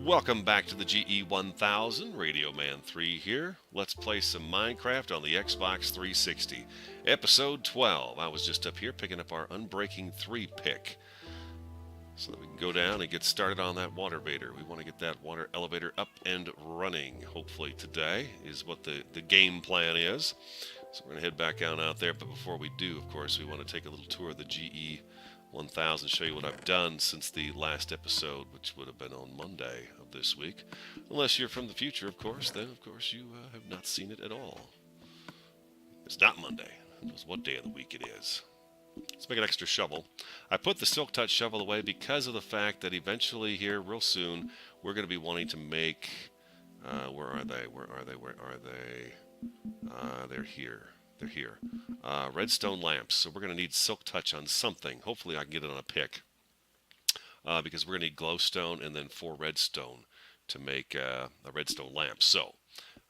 Welcome back to the GE1000, RadioMan03 here. Let's play some Minecraft on the Xbox 360. Episode 12. I was just up here picking up our Unbreaking 3 pick so that we can go down and get started on that water elevator. We want to get that water elevator up and running. Hopefully today is what the game plan is. So we're going to head back out there, but before we do, of course, we want to take a little tour of the GE1000, show you what I've done since the last episode, which would have been on Monday of this week. Unless you're from the future, of course, then of course you have not seen it at all. It's not Monday. Who knows what day of the week it is? Let's make an extra shovel. I put the Silk Touch shovel away because of the fact that eventually here, real soon, we're going to be wanting to make... where are they? They're here. They're here. Redstone lamps. So we're going to need Silk Touch on something. Hopefully I can get it on a pick. Because we're going to need glowstone and then 4 redstone to make a redstone lamp. So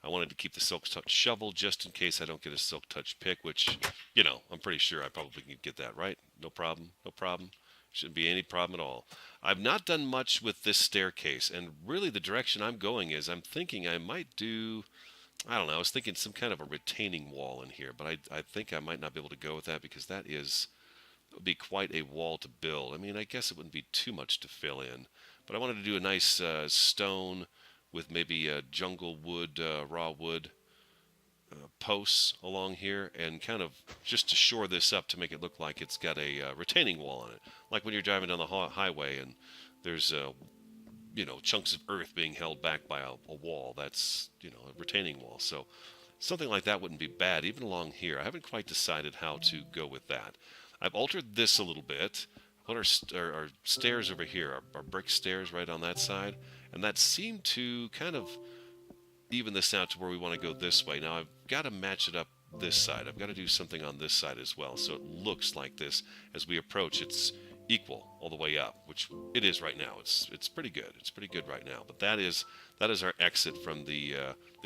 I wanted to keep the Silk Touch shovel just in case I don't get a Silk Touch pick, which, you know, I'm pretty sure I probably can get that, right? No problem. No problem. Shouldn't be any problem at all. I've not done much with this staircase, and really the direction I'm going is I'm thinking I might do... I don't know, I was thinking some kind of a retaining wall in here, but I think I might not be able to go with that because that would be quite a wall to build. I mean, I guess it wouldn't be too much to fill in, but I wanted to do a nice stone with maybe jungle wood, raw wood posts along here, and kind of just to shore this up to make it look like it's got a retaining wall on it. Like when you're driving down the highway and there's chunks of earth being held back by a wall. That's, a retaining wall. So something like that wouldn't be bad, even along here. I haven't quite decided how to go with that. I've altered this a little bit. Put our stairs over here, our brick stairs right on that side. And that seemed to kind of even this out to where we want to go this way. Now I've got to match it up this side. I've got to do something on this side as well. So it looks like this as we approach. It's equal all the way up, which it is right now. It's pretty good. It's pretty good right now. But that is our exit from the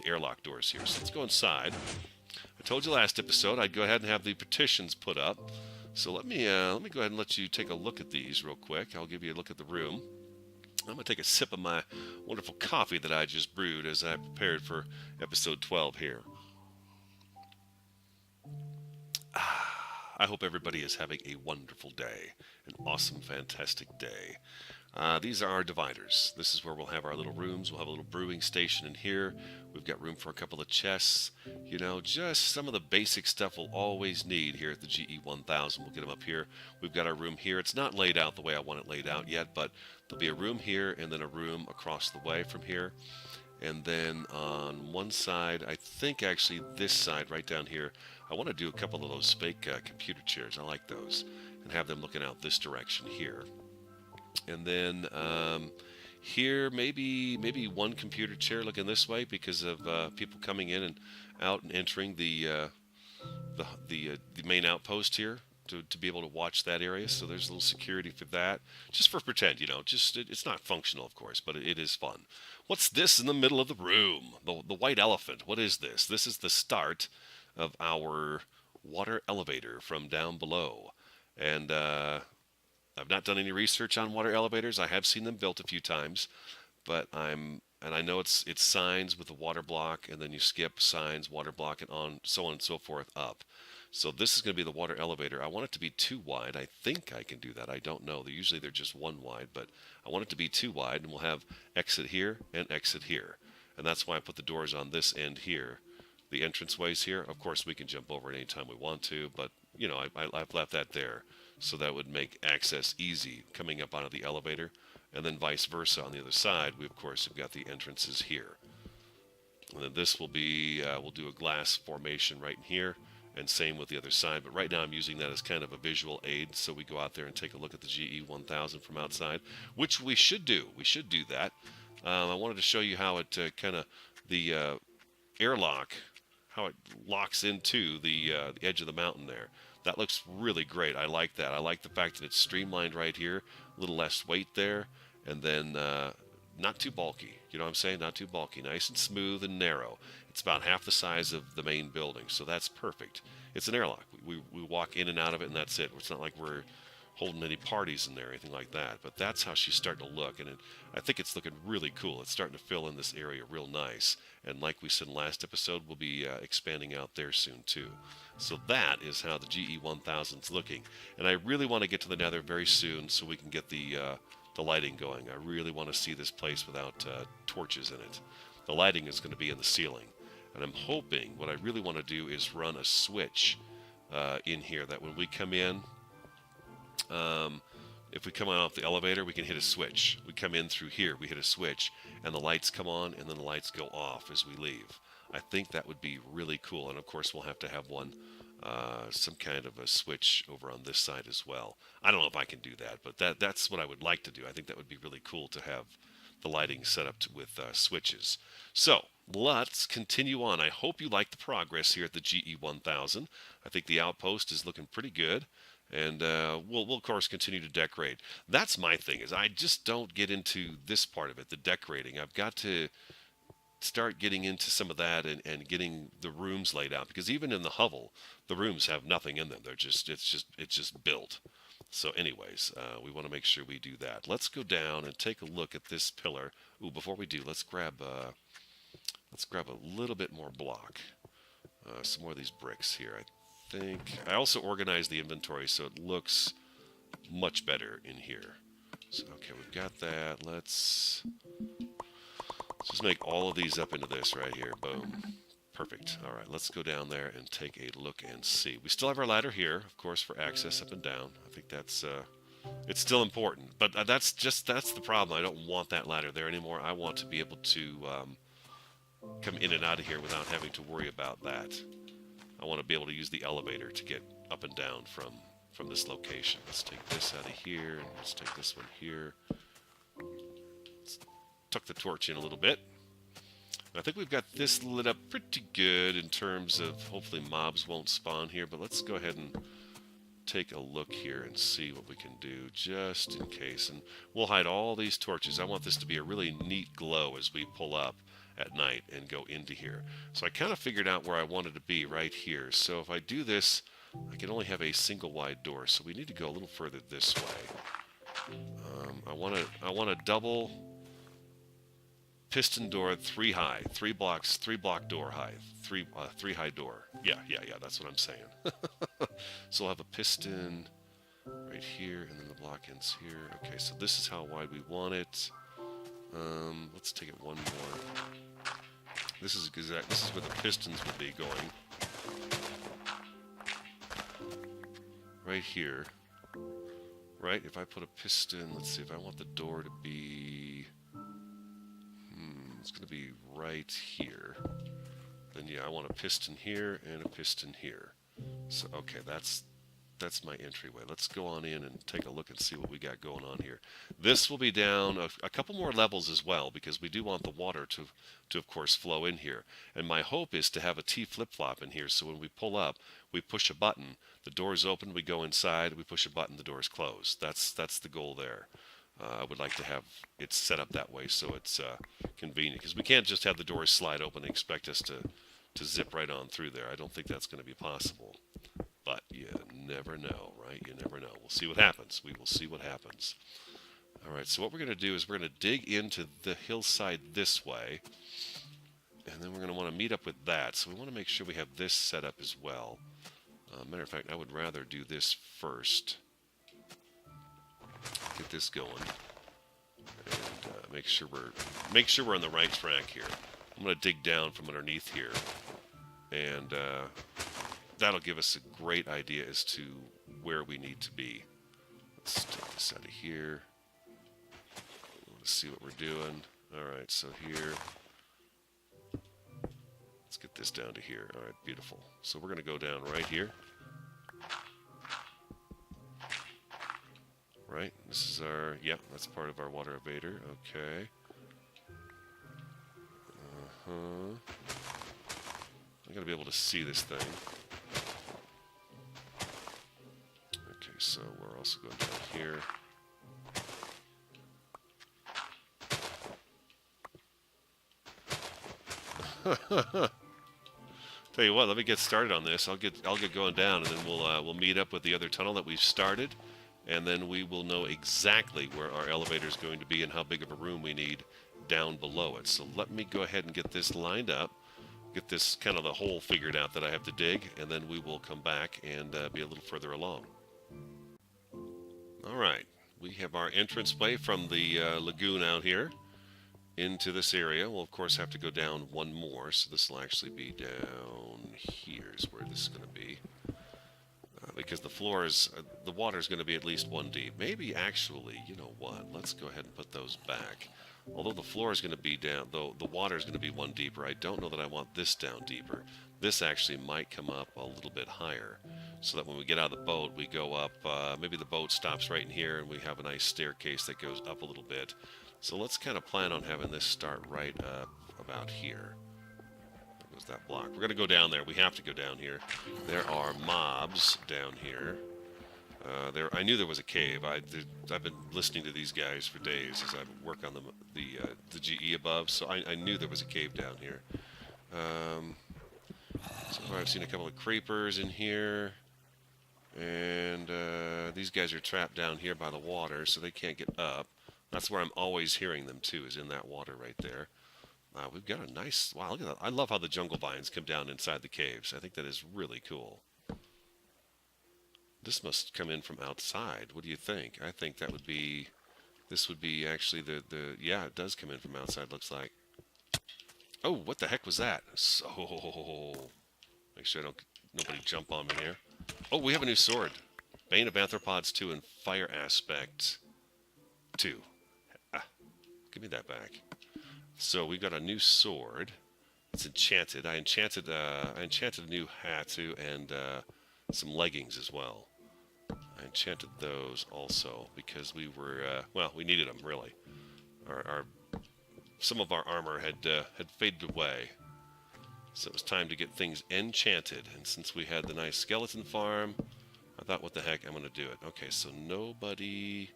airlock doors here. So let's go inside. I told you last episode I'd go ahead and have the partitions put up. So let me go ahead and let you take a look at these real quick. I'll give you a look at the room. I'm going to take a sip of my wonderful coffee that I just brewed as I prepared for episode 12 here. I hope everybody is having a wonderful day, an awesome, fantastic day. These are our dividers. This is where we'll have our little rooms. We'll have a little brewing station in here. We've got room for a couple of chests. Just some of the basic stuff we'll always need here at the GE1000. We'll get them up here. We've got our room here. It's not laid out the way I want it laid out yet, but there'll be a room here and then a room across the way from here. And then on one side, I think actually this side right down here, I want to do a couple of those fake computer chairs. I like those. And have them looking out this direction here. And then here, maybe one computer chair looking this way because of people coming in and out and entering the main outpost here to be able to watch that area. So there's a little security for that, just for pretend, it's not functional, of course, but it is fun. What's this in the middle of the room? The white elephant. What is this? This is the start of our water elevator from down below. And I've not done any research on water elevators. I have seen them built a few times, but I know it's signs with a water block, and then you skip signs, water block, and so on and so forth up. So this is going to be the water elevator. I want it to be 2 wide. I think I can do that. I don't know. Usually they're just 1 wide, but I want it to be 2 wide, and we'll have exit here and exit here. And that's why I put the doors on this end here. The entranceways here, of course, we can jump over it anytime we want to, but, I've left that there. So that would make access easy coming up out of the elevator. And then vice versa on the other side, we of course have got the entrances here. And then this will be, we'll do a glass formation right in here, and same with the other side. But right now I'm using that as kind of a visual aid, so we go out there and take a look at the GE1000 from outside, which we should do. We should do that. I wanted to show you how it the airlock, how it locks into the edge of the mountain there. That looks really great. I like that. I like the fact that it's streamlined right here, a little less weight there, and then not too bulky. You know what I'm saying? Not too bulky. Nice and smooth and narrow. It's about half the size of the main building, so that's perfect. It's an airlock. We walk in and out of it, and that's it. It's not like we're holding any parties in there or anything like that. But that's how she's starting to look, and I think it's looking really cool. It's starting to fill in this area real nice. And like we said in last episode, we'll be expanding out there soon too. So that is how the GE1000 is looking. And I really want to get to the Nether very soon so we can get the lighting going. I really want to see this place without torches in it. The lighting is going to be in the ceiling. And I'm hoping, what I really want to do is run a switch in here that when we come in, if we come on off the elevator, we can hit a switch. We come in through here, we hit a switch, and the lights come on, and then the lights go off as we leave. I think that would be really cool, and of course we'll have to have one, some kind of a switch over on this side as well. I don't know if I can do that, but that's what I would like to do. I think that would be really cool to have the lighting set up with switches. So let's continue on. I hope you like the progress here at the GE1000. I think the outpost is looking pretty good. And we'll of course continue to decorate. That's my thing, is I just don't get into this part of it, the decorating. I've got to start getting into some of that and getting the rooms laid out, because even in the hovel, the rooms have nothing in them. It's just built. So anyways, we want to make sure we do that. Let's go down and take a look at this pillar. Ooh, before we do, let's grab a little bit more block. Some more of these bricks here. I also organized the inventory so it looks much better in here. So okay, we've got that. Let's just make all of these up into this right here. Boom. Perfect. All right, let's go down there and take a look and see. We still have our ladder here, of course, for access up and down. I think that's it's still important, but that's the problem. I don't want that ladder there anymore. I want to be able to come in and out of here without having to worry about that. I want to be able to use the elevator to get up and down from this location. Let's take this out of here, and let's take this one here. Let's tuck the torch in a little bit. I think we've got this lit up pretty good in terms of hopefully mobs won't spawn here, but let's go ahead and take a look here and see what we can do just in case. And we'll hide all these torches. I want this to be a really neat glow as we pull up at night and go into here. So I kind of figured out where I wanted to be right here. So if I do this, I can only have a single wide door. So we need to go a little further this way. I want a double piston door, 3 high, 3 block door high, 3 high door. Yeah, that's what I'm saying. So I'll have a piston right here, and then the block ends here. Okay, so this is how wide we want it. Let's take it one more. This is where the pistons will be going. Right here. Right, if I put a piston, let's see, if I want the door to be... it's going to be right here. Then yeah, I want a piston here and a piston here. So, okay, that's my entryway. Let's go on in and take a look and see what we got going on here. This will be down a couple more levels as well, because we do want the water to of course flow in here. And my hope is to have a T flip-flop in here, so when we pull up, we push a button, the door's open, we go inside, we push a button, the door's closed. That's the goal there. I would like to have it set up that way so it's convenient, because we can't just have the doors slide open and expect us to zip right on through there. I don't think that's going to be possible. But you never know, right? You never know. We'll see what happens. We will see what happens. All right, so what we're going to do is we're going to dig into the hillside this way, and then we're going to want to meet up with that. So we want to make sure we have this set up as well. Matter of fact, I would rather do this first. Get this going, and make sure we're on the right track here. I'm going to dig down from underneath here, and that'll give us a great idea as to where we need to be. Let's take this out of here. Let's see what we're doing. Alright, so here. Let's get this down to here. Alright, beautiful. So we're going to go down right here. Right, this is our, yeah, that's part of our water evader. Okay. I gotta be able to see this thing. Okay, so we're also going down here. Tell you what, let me get started on this. I'll get going down, and then we'll meet up with the other tunnel that we've started, and then we will know exactly where our elevator is going to be and how big of a room we need down below it. So let me go ahead and get this lined up, get this kind of the hole figured out that I have to dig, and then we will come back and be a little further along. All right, we have our entranceway from the lagoon out here into this area. We'll of course have to go down one more, so this will actually be down here is where this is going to be. Because the floor is, the water is going to be at least 1 deep. Maybe actually, you know what, let's go ahead and put those back. Although the floor is going to be down, though the water is going to be 1 deeper, I don't know that I want this down deeper. This actually might come up a little bit higher, so that when we get out of the boat, we go up, maybe the boat stops right in here, and we have a nice staircase that goes up a little bit. So let's kind of plan on having this start right up about here. That block. We're going to go down there. We have to go down here. There are mobs down here. I knew there was a cave. I've been listening to these guys for days as I work on the GE above, so I knew there was a cave down here. So far I've seen a couple of creepers in here, and these guys are trapped down here by the water, so they can't get up. That's where I'm always hearing them too, is in that water right there. We've got a nice, wow, look at that. I love how the jungle vines come down inside the caves. I think that is really cool. This must come in from outside. What do you think? I think that would be, this would be actually yeah, it does come in from outside, looks like. Oh, what the heck was that? So, make sure nobody jump on me here. Oh, we have a new sword. Bane of Arthropods 2 and Fire Aspect 2. Give me that back. So we got a new sword. It's enchanted. I enchanted a new hat too, and some leggings as well. I enchanted those also because we were well, we needed them really. Some of our armor had faded away, so it was time to get things enchanted. And since we had the nice skeleton farm, I thought, what the heck, I'm going to do it. Okay, so anybody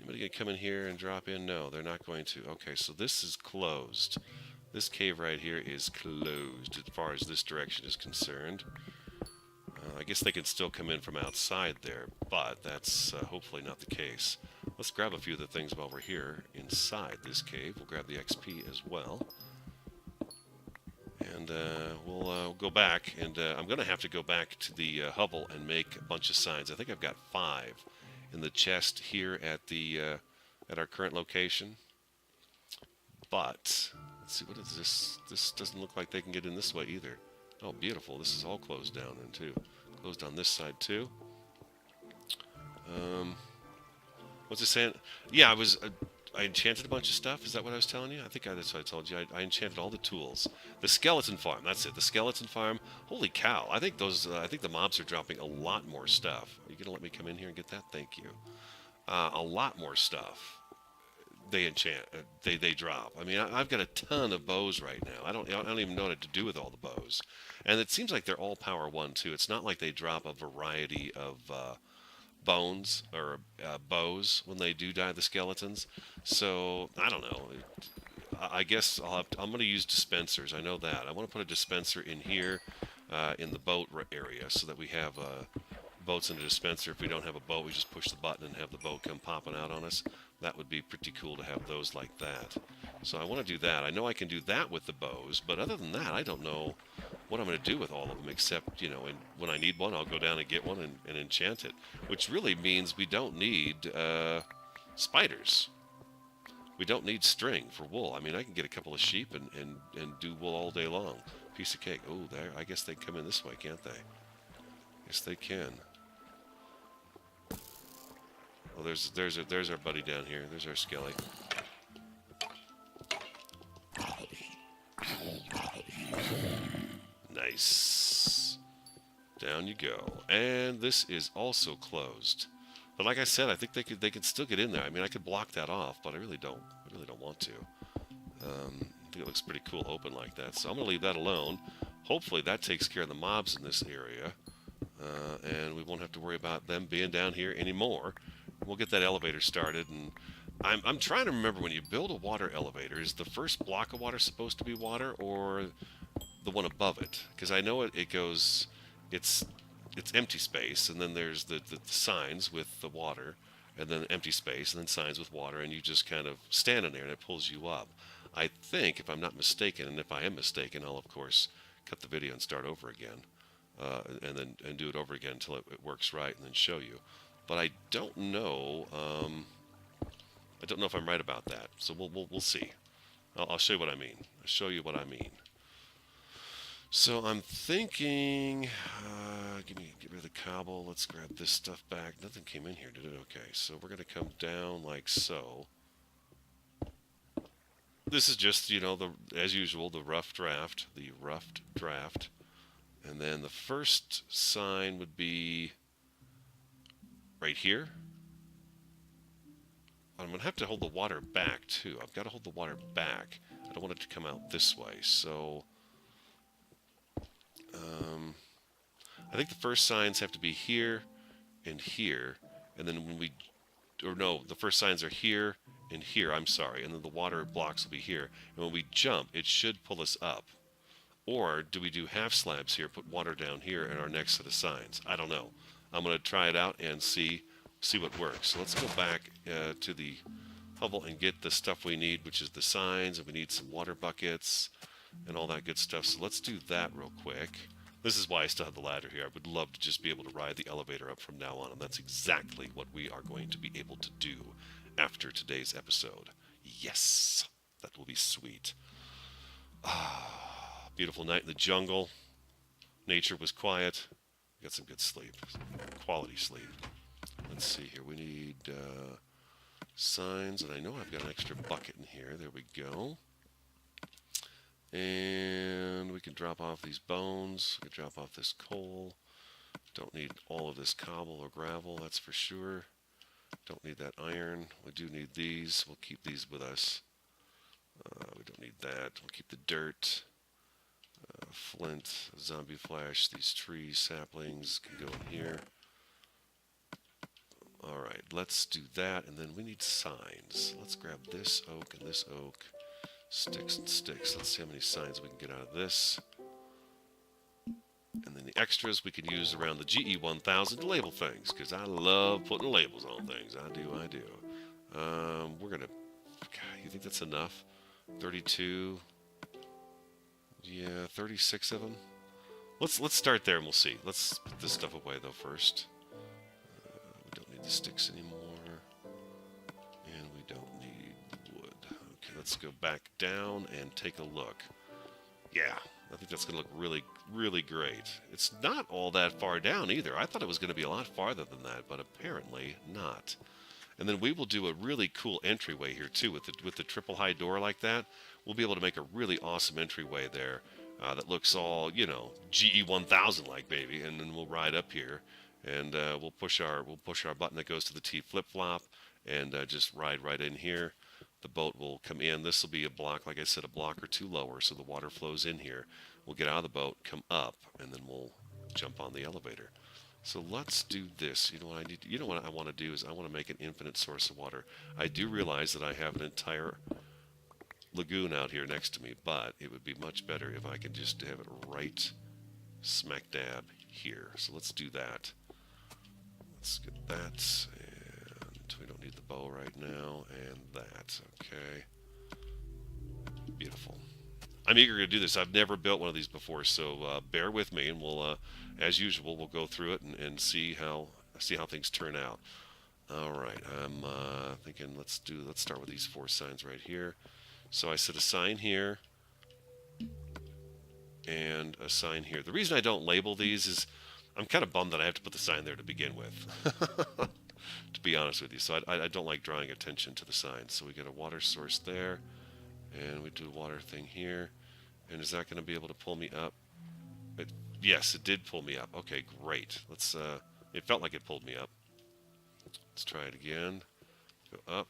gonna come in here and drop in? No, they're not going to. Okay, so this is closed. This cave right here is closed as far as this direction is concerned. I guess they can still come in from outside there, but that's hopefully not the case. Let's grab a few of the things while we're here inside this cave. We'll grab the XP as well. And we'll go back, and I'm going to have to go back to the hovel and make a bunch of signs. I think I've got 5 in the chest here at the at our current location. But let's see, what is this? This doesn't look like they can get in this way either. Oh, beautiful! This is all closed down then too. Closed on this side too. What's it saying? Yeah, I enchanted a bunch of stuff. Is that what I was telling you? I think that's what I told you. I enchanted all the tools. The skeleton farm. That's it. The skeleton farm. Holy cow! I think those. I think the mobs are dropping a lot more stuff. Are you gonna let me come in here and get that? Thank you. A lot more stuff. They enchant. They drop. I mean, I've got a ton of bows right now. I don't even know what to do with all the bows. And it seems like they're all power 1 too. It's not like they drop a variety of bones or bows when they do die the skeletons. So I don't know. I guess I'm going to use dispensers. I know that. I want to put a dispenser in here in the boat area so that we have boats in a dispenser. If we don't have a boat, we just push the button and have the boat come popping out on us. That would be pretty cool to have those like that. So I want to do that. I know I can do that with the bows, but other than that, I don't know what I'm going to do with all of them, except, you know, when I need one, I'll go down and get one and enchant it, which really means we don't need spiders. We don't need string for wool. I mean, I can get a couple of sheep and do wool all day long. Piece of cake. Oh, there. I guess they come in this way, can't they? Yes, they can. Well, there's our buddy down here. There's our skelly. Nice. Down you go. And this is also closed. But like I said, I think they could still get in there. I mean, I could block that off, but I really don't want to. I think it looks pretty cool open like that. So I'm gonna leave that alone. Hopefully that takes care of the mobs in this area, and we won't have to worry about them being down here anymore. We'll get that elevator started, and I'm trying to remember, when you build a water elevator, is the first block of water supposed to be water or the one above it? Because I know it goes, it's it's empty space, and then there's the signs with the water, and then empty space, and then signs with water, and you just kind of stand in there, and it pulls you up. I think, if I'm not mistaken, and if I am mistaken, I'll of course cut the video and start over again, and do it over again until it works right, and then show you. But I don't know. I don't know if I'm right about that. So we'll see. I'll show you what I mean. I'll show you what I mean. So I'm thinking, get rid of the cobble. Let's grab this stuff back. Nothing came in here, did it? Okay, so we're gonna come down like so. This is just, as usual, the rough draft, and then the first sign would be right here. I'm gonna have to hold the water back too. I've got to hold the water back. I don't want it to come out this way, so. I think the first signs have to be here and here, and then the first signs are here and here, I'm sorry, and then the water blocks will be here. And when we jump, it should pull us up. Or do we do half slabs here, put water down here in our next set of signs? I don't know. I'm going to try it out and see what works. So let's go back to the hovel and get the stuff we need, which is the signs, and we need some water buckets and all that good stuff. So let's do that real quick. This is why I still have the ladder here. I would love to just be able to ride the elevator up from now on, and that's exactly what we are going to be able to do after today's episode. Yes, that will be sweet. Beautiful night in the jungle. Nature was quiet. Got some good sleep. Quality sleep. Let's see here. We need signs, and I know I've got an extra bucket in here. There we go. And we can drop off these bones. We can drop off this coal. Don't need all of this cobble or gravel, that's for sure. Don't need that iron. We do need these. We'll keep these with us. We don't need that. We'll keep the dirt. Flint, zombie flesh, these trees, saplings can go in here. Alright, let's do that, and then we need signs. Let's grab this oak and this oak. Sticks and sticks. Let's see how many signs we can get out of this. And then the extras we can use around the GE1000 to label things, because I love putting labels on things. I do. We're going to... God, you think that's enough? 32... Yeah, 36 of them. Let's start there and we'll see. Let's put this stuff away though first. We don't need the sticks anymore. And we don't need wood. Okay, let's go back down and take a look. Yeah, I think that's going to look really, really great. It's not all that far down either. I thought it was going to be a lot farther than that, but apparently not. And then we will do a really cool entryway here too with the triple high door like that. We'll be able to make a really awesome entryway there that looks all, GE1000 like, baby. And then we'll ride up here and we'll push our button that goes to the T flip-flop and just ride right in here. The boat will come in. This will be a block, like I said, a block or two lower, so the water flows in here. We'll get out of the boat, come up, and then we'll jump on the elevator. So let's do this. You know what I want to do is I want to make an infinite source of water. I do realize that I have an entire lagoon out here next to me, but it would be much better if I could just have it right smack dab here. So let's do that. Let's get that, and we don't need the bow right now, and that. Okay. Beautiful. I'm eager to do this. I've never built one of these before, so bear with me, and we'll, as usual, we'll go through it and see how things turn out. All right, I'm thinking let's start with these 4 signs right here. So I set a sign here and a sign here. The reason I don't label these is I'm kind of bummed that I have to put the sign there to begin with, to be honest with you. So I don't like drawing attention to the signs. So we get a water source there, and we do a water thing here. And is that going to be able to pull me up? Yes, it did pull me up. Okay, great. Let's. It felt like it pulled me up. Let's try it again. Go up.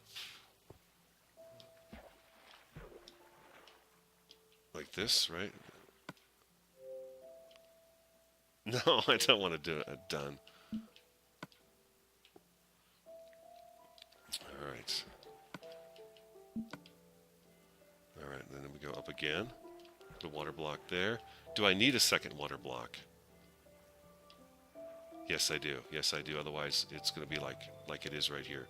Like this, right? No, I don't want to do it. Done. Alright. Alright, and then we go up again. The water block there. Do I need a second water block? Yes, I do. Yes, I do. Otherwise, it's going to be like it is right here.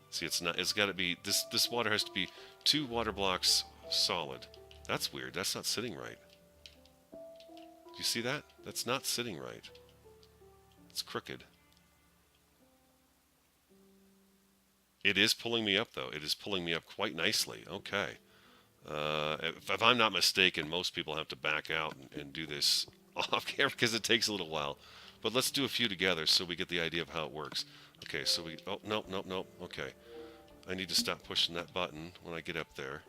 See, it's not. It's got to be this water has to be 2 water blocks solid. That's weird. That's not sitting right. Do you see that? That's not sitting right. It's crooked. It is pulling me up though. It is pulling me up quite nicely. Okay. If I'm not mistaken, most people have to back out and do this off camera because it takes a little while. But let's do a few together so we get the idea of how it works. Okay, so we. Oh, no, no, no. Okay. I need to stop pushing that button when I get up there.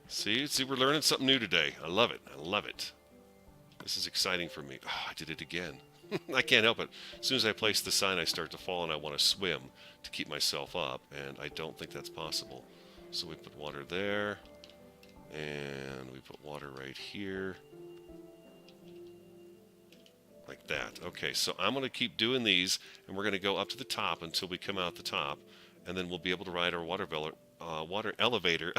See, we're learning something new today. I love it. I love it. This is exciting for me. Oh, I did it again. I can't help it. As soon as I place the sign, I start to fall and I want to swim to keep myself up, and I don't think that's possible. So we put water there, and we put water right here, like that. Okay, so I'm going to keep doing these, and we're going to go up to the top until we come out the top, and then we'll be able to ride our water elevator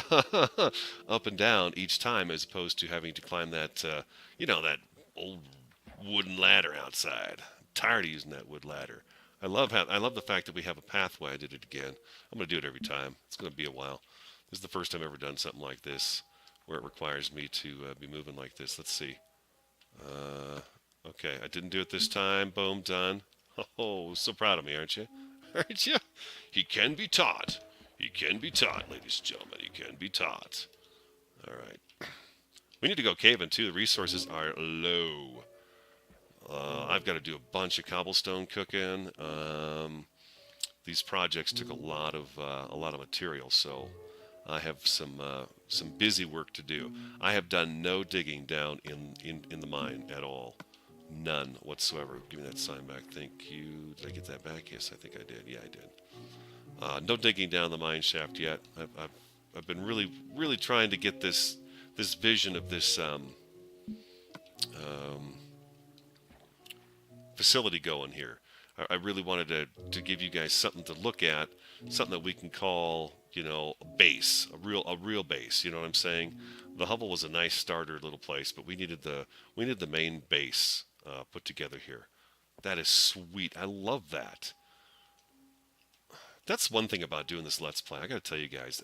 up and down each time, as opposed to having to climb that, that old wooden ladder outside. I'm tired of using that wood ladder. I love the fact that we have a pathway. I did it again. I'm going to do it every time. It's going to be a while. This is the first time I've ever done something like this, where it requires me to be moving like this. Let's see. Okay, I didn't do it this time. Boom, done. Oh, so proud of me, aren't you? Aren't you? He can be taught. He can be taught, ladies and gentlemen. He can be taught. All right. We need to go caving, too. The resources are low. I've got to do a bunch of cobblestone cooking. These projects took a lot of material, so I have some busy work to do. I have done no digging down in the mine at all. None whatsoever. Give me that sign back. Thank you. Did I get that back? Yes, I think I did. Yeah, I did. No digging down the mine shaft yet. I've been really trying to get this vision of this facility going here. I really wanted to give you guys something to look at, something that we can call, a base, a real base. You know what I'm saying? The hovel was a nice starter little place, but we needed the main base put together here. That is sweet. I love that. That's one thing about doing this Let's Play. I got to tell you guys,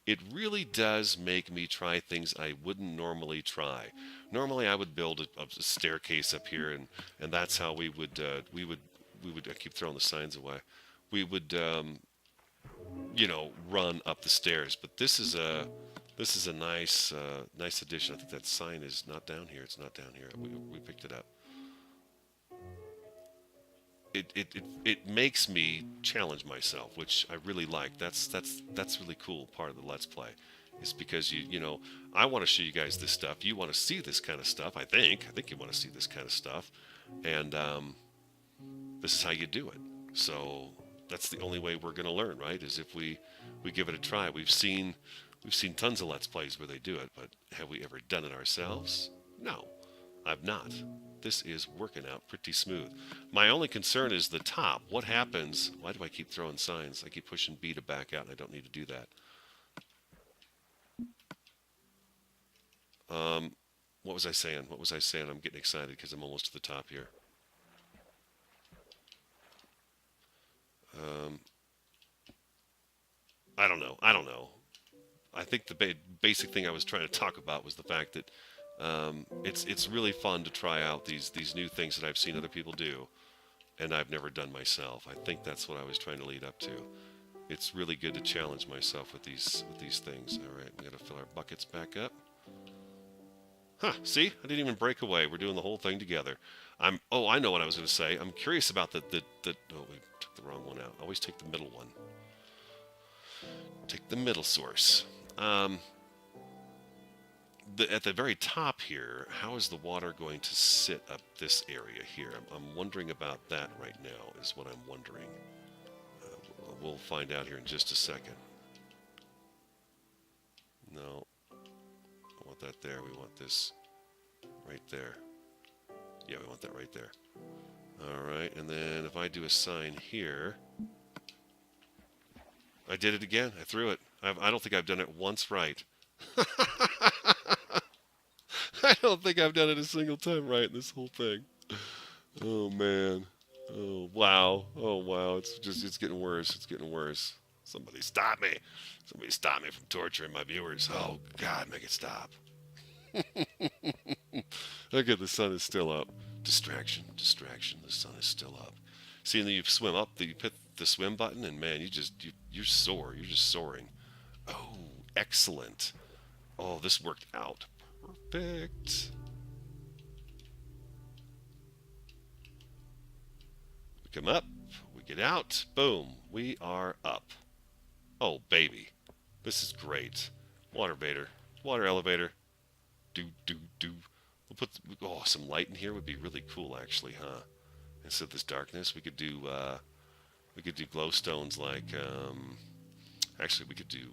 it really does make me try things I wouldn't normally try. Normally, I would build a staircase up here, and that's how we would. I keep throwing the signs away. We would, run up the stairs. But this is a nice addition. I think that sign is not down here. It's not down here. We picked it up. It makes me challenge myself, which I really like. That's really cool part of the Let's Play, is because I want to show you guys this stuff. You want to see this kind of stuff. I think you want to see this kind of stuff, and this is how you do it. So that's the only way we're going to learn, right? Is if we give it a try. We've seen tons of Let's Plays where they do it, but have we ever done it ourselves? No, I've not. This is working out pretty smooth. My only concern is the top. What happens? Why do I keep throwing signs? I keep pushing B to back out, and I don't need to do that. What was I saying? I'm getting excited because I'm almost to the top here. I don't know. I think the basic thing I was trying to talk about was the fact that it's really fun to try out these new things that I've seen other people do, and I've never done myself. I think that's what I was trying to lead up to. It's really good to challenge myself with these things. All right, we got to fill our buckets back up. Huh? See, I didn't even break away. We're doing the whole thing together. Oh, I know what I was going to say. I'm curious about the. Oh, we took the wrong one out. Always take the middle one. Take the middle source. At the very top here, how is the water going to sit up this area here? I'm wondering about that right now, is what I'm wondering. We'll find out here in just a second. No, I want that there. We want this right there. Yeah, we want that right there. All right, and then if I do a sign here, I did it again. I threw it. I don't think I've done it once right. I don't think I've done it a single time right in this whole thing. Oh, man. Oh wow. Oh wow. It's getting worse. It's getting worse. Somebody stop me. Somebody stop me from torturing my viewers. Oh God, make it stop. Okay, the sun is still up. Distraction, distraction. The sun is still up. See, and then you swim up. You hit the swim button, and man, you soar. You're just soaring. Oh, excellent. Oh, this worked out perfect. We come up. We get out. Boom. We are up. Oh, baby. This is great. Water vader. Water elevator. Do, do, do. We'll put some light in here would be really cool, actually, huh? Instead of this darkness, we could do glowstones like actually we could do.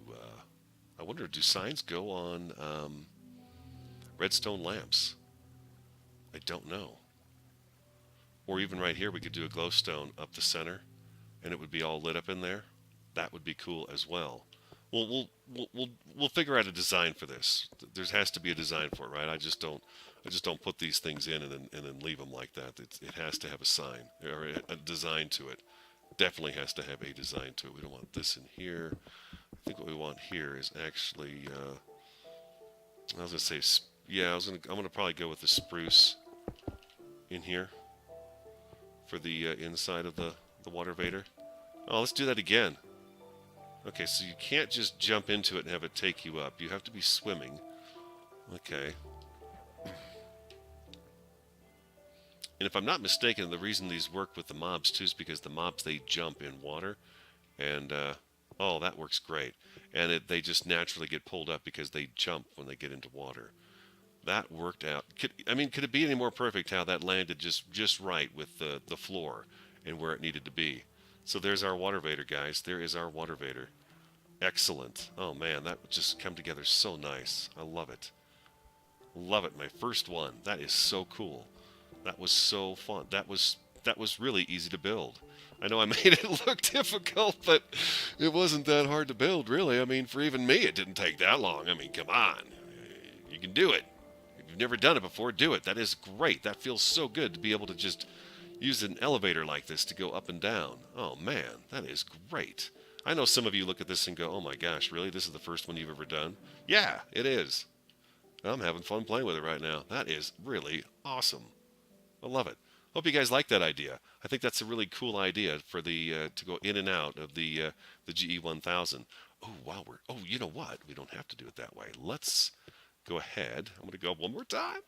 I wonder, do signs go on redstone lamps? I don't know. Or even right here, we could do a glowstone up the center, and it would be all lit up in there. That would be cool as well. We'll figure out a design for this. There has to be a design for it, right? I just don't put these things in and then leave them like that. It has to have a sign or a design to it. Definitely has to have a design to it. We don't want this in here. I think what we want here is actually. I was gonna say, yeah. I'm gonna probably go with the spruce in here for the inside of the water vader. Oh, let's do that again. Okay, so you can't just jump into it and have it take you up. You have to be swimming. Okay. And if I'm not mistaken, the reason these work with the mobs too is because the mobs, they jump in water. And, oh, that works great. And they just naturally get pulled up because they jump when they get into water. That worked out. Could it be any more perfect how that landed just right with the floor and where it needed to be? So there's our water vader, guys. There is our water vader. Excellent. Oh man, that would just come together so nice. I love it. Love it. My first one. That is so cool. That was so fun. That was really easy to build. I know I made it look difficult, but it wasn't that hard to build, really. I mean, for even me, it didn't take that long. I mean, come on. You can do it. If you've never done it before, do it. That is great. That feels so good to be able to just use an elevator like this to go up and down. Oh man, that is great. I know some of you look at this and go, oh my gosh, really? This is the first one you've ever done? Yeah, it is. I'm having fun playing with it right now. That is really awesome. I love it. Hope you guys like that idea. I think that's a really cool idea for the to go in and out of the GE1000. Oh wow, oh, you know what? We don't have to do it that way. Let's go ahead. I'm going to go up one more time.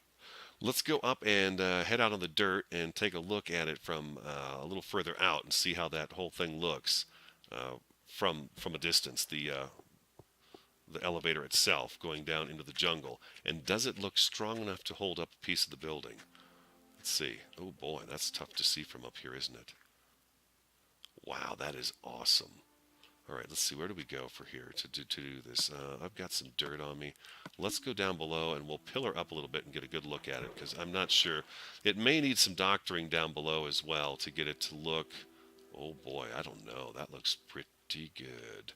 Let's go up and head out on the dirt and take a look at it from a little further out and see how that whole thing looks from a distance. The elevator itself going down into the jungle, and does it look strong enough to hold up a piece of the building? Let's see. Oh boy, that's tough to see from up here, isn't it? Wow, that is awesome. All right, let's see. Where do we go for here to do this? I've got some dirt on me. Let's go down below and we'll pillar up a little bit and get a good look at it because I'm not sure. It may need some doctoring down below as well to get it to look. Oh boy, I don't know. That looks pretty good.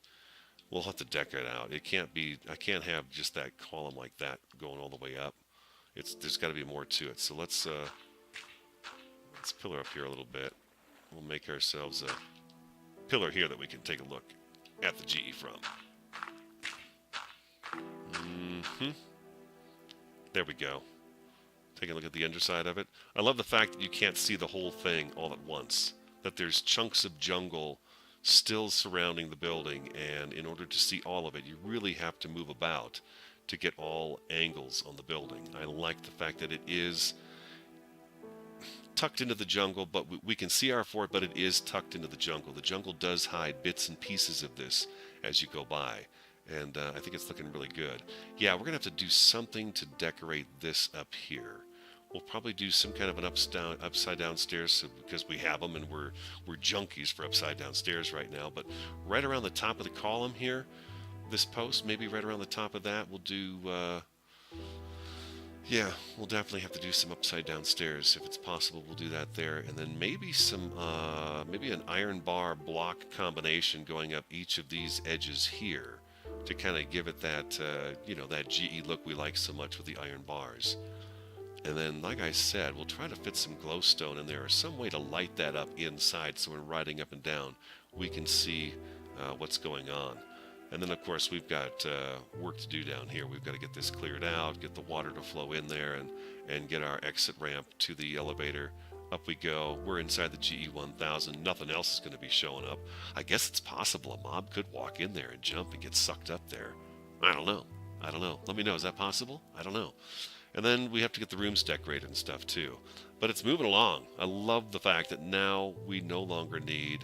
We'll have to deck it out. It can't be. I can't have just that column like that going all the way up. There's got to be more to it. So let's pillar up here a little bit. We'll make ourselves a pillar here that we can take a look at the GE from. There we go. Take a look at the underside of it. I love the fact that you can't see the whole thing all at once. That there's chunks of jungle still surrounding the building, and in order to see all of it, you really have to move about to get all angles on the building. I like the fact that it is tucked into the jungle, but we can see our fort, but it is tucked into the jungle. The jungle does hide bits and pieces of this as you go by, and I think it's looking really good. Yeah, we're going to have to do something to decorate this up here. We'll probably do some kind of an upside down stairs because we have them and we're junkies for upside down stairs right now. But right around the top of the column here, this post, maybe right around the top of that, we'll do, yeah, we'll definitely have to do some upside down stairs. If it's possible, we'll do that there. And then maybe maybe an iron bar block combination going up each of these edges here to kind of give it that, that GE look we like so much with the iron bars. And then, like I said, we'll try to fit some glowstone in there or some way to light that up inside so when riding up and down, we can see what's going on. And then, of course, we've got work to do down here. We've got to get this cleared out, get the water to flow in there, and get our exit ramp to the elevator. Up we go. We're inside the GE1000. Nothing else is going to be showing up. I guess it's possible a mob could walk in there and jump and get sucked up there. I don't know. Let me know. Is that possible? I don't know. And then we have to get the rooms decorated and stuff too. But it's moving along. I love the fact that now we no longer need...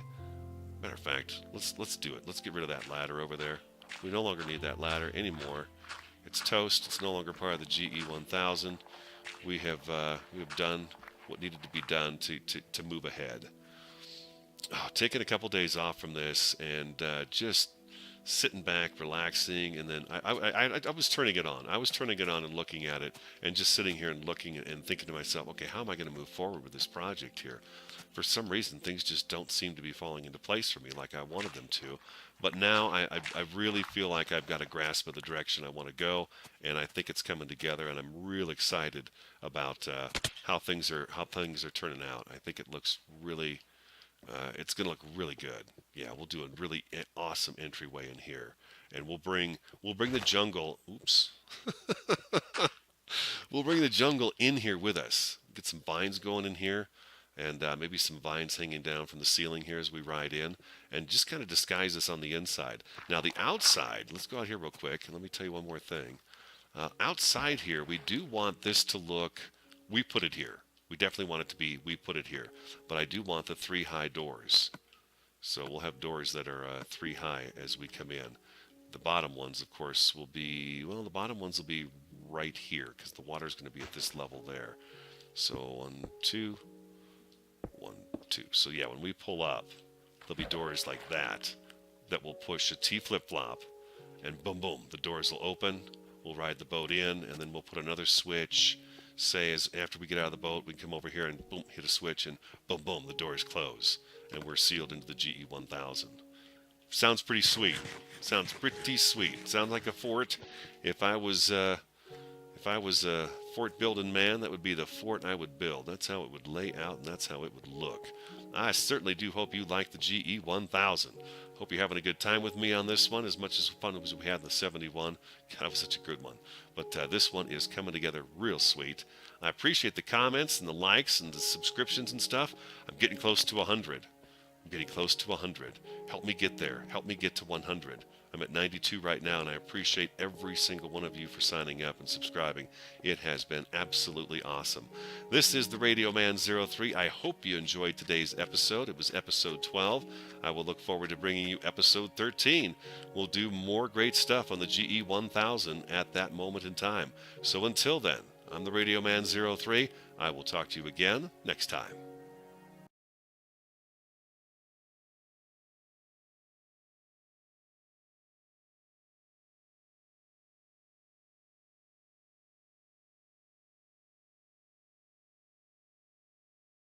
Matter of fact, let's do it. Let's get rid of that ladder over there. We no longer need that ladder anymore. It's toast. It's no longer part of the GE1000. We have done what needed to be done to move ahead. Taking a couple days off from this and just sitting back, relaxing, and then I was turning it on. I was turning it on and looking at it, and just sitting here and looking and thinking to myself, okay, how am I going to move forward with this project here? For some reason, things just don't seem to be falling into place for me like I wanted them to. But now I really feel like I've got a grasp of the direction I want to go, and I think it's coming together, and I'm real excited about how things are turning out. I think it looks really. It's going to look really good. Yeah, we'll do a really awesome entryway in here, and we'll bring the jungle. Oops, we'll bring the jungle in here with us. Get some vines going in here, and maybe some vines hanging down from the ceiling here as we ride in, and just kind of disguise us on the inside. Now the outside. Let's go out here real quick, and let me tell you one more thing. Outside here, we do want this to look. We put it here. We definitely want it to be, we put it here. But I do want the 3 high doors. So we'll have doors that are 3 high as we come in. The bottom ones, of course, will be, well, the bottom ones will be right here because the water is going to be at this level there. So 1, 2, 1, 2. So yeah, when we pull up, there'll be doors like that will push a T flip-flop, and boom, boom, the doors will open. We'll ride the boat in, and then we'll put another switch. Say as after we get out of the boat, we can come over here and boom, hit a switch, and boom, boom, the doors close, and we're sealed into the GE1000. Sounds pretty sweet. Sounds pretty sweet. Sounds like a fort. If I was a fort building man, that would be the fort I would build. That's how it would lay out, and that's how it would look. I certainly do hope you like the GE1000. Hope you're having a good time with me on this one, as much as fun as we had in the 71. God, it was such a good one. But this one is coming together real sweet. I appreciate the comments and the likes and the subscriptions and stuff. I'm getting close to 100. I'm getting close to 100. Help me get there. Help me get to 100. I'm at 92 right now, and I appreciate every single one of you for signing up and subscribing. It has been absolutely awesome. This is the TheRADIOMAN03. I hope you enjoyed today's episode. It was episode 12. I will look forward to bringing you episode 13. We'll do more great stuff on the GE1000 at that moment in time. So until then, I'm the TheRADIOMAN03. I will talk to you again next time.